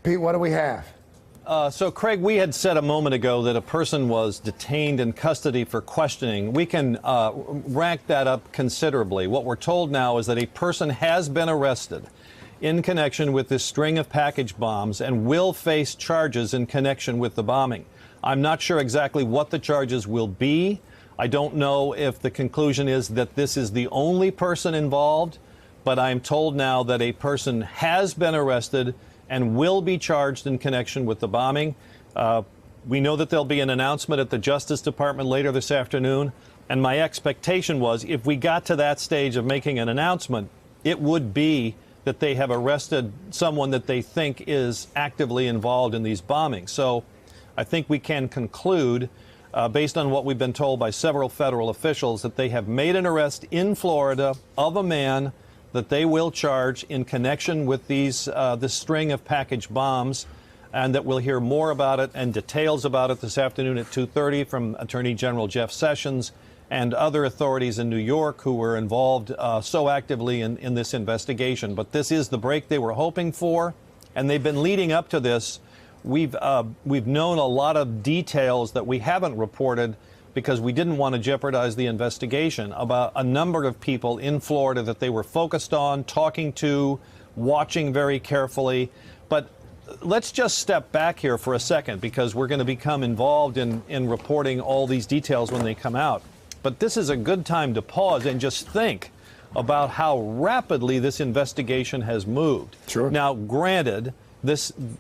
Pete, what do we have? So, Craig, we had said a moment ago that a person was detained in custody for questioning. We can rank that up considerably. What we're told now is that a person has been arrested in connection with this string of package bombs and will face charges in connection with the bombing. I'm not sure exactly what the charges will be. I don't know if the conclusion is that this is the only person involved, but I'm told now that a person has been arrested and will be charged in connection with the bombing. We know that there'll be an announcement at the Justice Department later this afternoon, and my expectation was if we got to that stage of making an announcement, it would be that they have arrested someone that they think is actively involved in these bombings. So I think we can conclude, based on what we've been told by several federal officials, that they have made an arrest in Florida of a man that they will charge in connection with these this string of package bombs, and that we'll hear more about it and details about it this afternoon at 2:30 from Attorney General Jeff Sessions and other authorities in New York who were involved so actively in this investigation. But this is the break they were hoping for, and they've been leading up to this. We've known a lot of details that we haven't reported because we didn't want to jeopardize the investigation about a number of people in Florida that they were focused on, talking to, watching very carefully. But let's just step back here for a second because we're going to become involved in reporting all these details when they come out. But this is a good time to pause and just think about how rapidly this investigation has moved. Sure. Now, granted,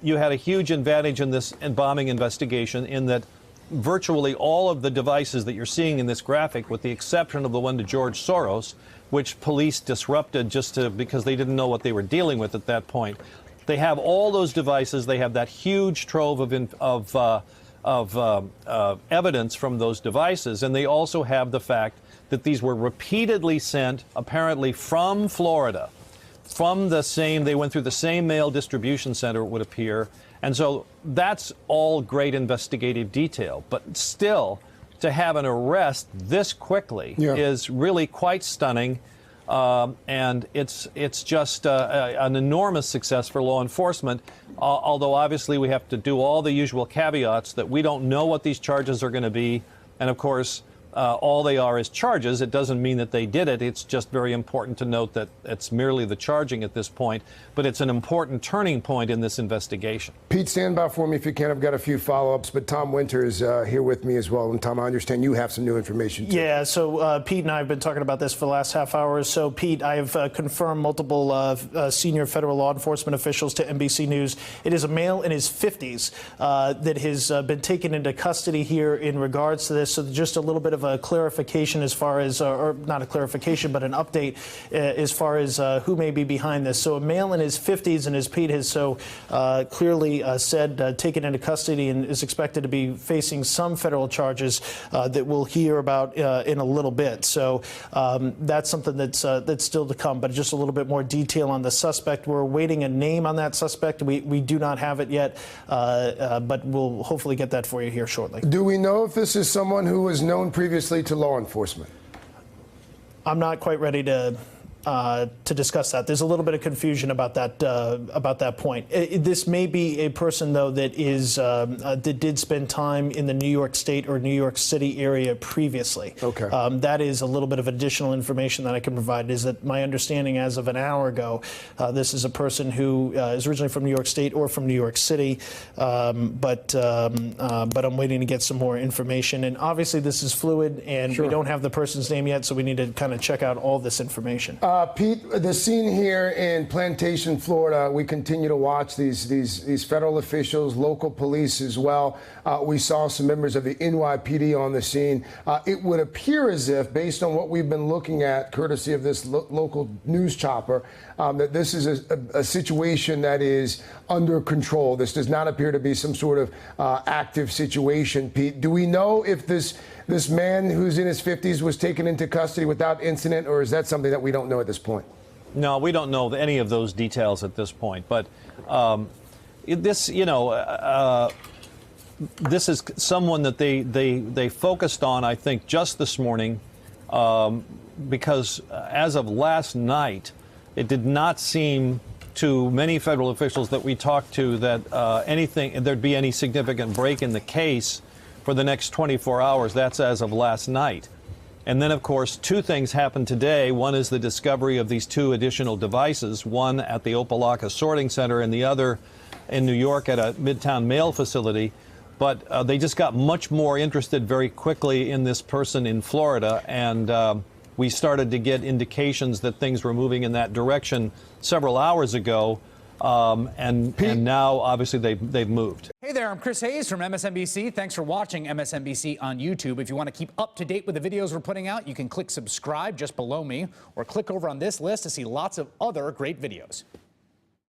you had a huge advantage in this bombing investigation in that virtually all of the devices that you're seeing in this graphic, with the exception of the one to George Soros, which police disrupted because they didn't know what they were dealing with at that point. They have all those devices. They have that huge trove of evidence from those devices, and they also have the fact that these were repeatedly sent, apparently from Florida, they went through the same mail distribution center, it would appear. And so that's all great investigative detail. But still, to have an arrest this quickly is really quite stunning. And it's just an enormous success for law enforcement, although obviously we have to do all the usual caveats that we don't know what these charges are going to be. And of course, all they are is charges. It doesn't mean that they did it. It's just very important to note that it's merely the charging at this point, but it's an important turning point in this investigation. Pete, stand by for me if you can. I've got a few follow-ups, but Tom Winter is here with me as well. And Tom, I understand you have some new information too. Yeah, so Pete and I have been talking about this for the last half hour or so. Pete, I have confirmed multiple senior federal law enforcement officials to NBC News. It is a male in his 50s that has been taken into custody here in regards to this. So just a little bit of a clarification as far as, or not a clarification, but an update as far as who may be behind this. So a male in his 50s, and as Pete has so clearly said, taken into custody and is expected to be facing some federal charges that we'll hear about in a little bit. So that's something that's still to come, but just a little bit more detail on the suspect. We're awaiting a name on that suspect. We do not have it yet, but we'll hopefully get that for you here shortly. Do we know if this is someone who was known previously to law enforcement? I'm not quite ready to discuss that. There's a little bit of confusion about that point. This may be a person, though, that did spend time in the New York State or New York City area previously. Okay. That is a little bit of additional information that I can provide. Is that my understanding as of an hour ago? This is a person who is originally from New York State or from New York City, but I'm waiting to get some more information. And obviously, this is fluid, and we don't have the person's name yet, so we need to kind of check out all this information. Pete, the scene here in Plantation, Florida, we continue to watch these federal officials, local police as well. We saw some members of the NYPD on the scene. It would appear as if, based on what we've been looking at, courtesy of this local news chopper, that this is a situation that is under control. This does not appear to be some sort of active situation. Pete, do we know if this man who's in his 50s was taken into custody without incident, or is that something that we don't know at this point? No, we don't know any of those details at this point. But this is someone that they focused on, I think, just this morning, because as of last night, it did not seem to many federal officials that we talked to that there'd be any significant break in the case for the next 24 hours. That's as of last night. And then, of course, two things happened today. One is the discovery of these two additional devices, one at the Opelika Sorting Center and the other in New York at a Midtown mail facility. But they just got much more interested very quickly in this person in Florida, and we started to get indications that things were moving in that direction several hours ago, and now, obviously, they've moved. Hey there, I'm Chris Hayes from MSNBC. Thanks for watching MSNBC on YouTube. If you want to keep up to date with the videos we're putting out, you can click subscribe just below me, or click over on this list to see lots of other great videos.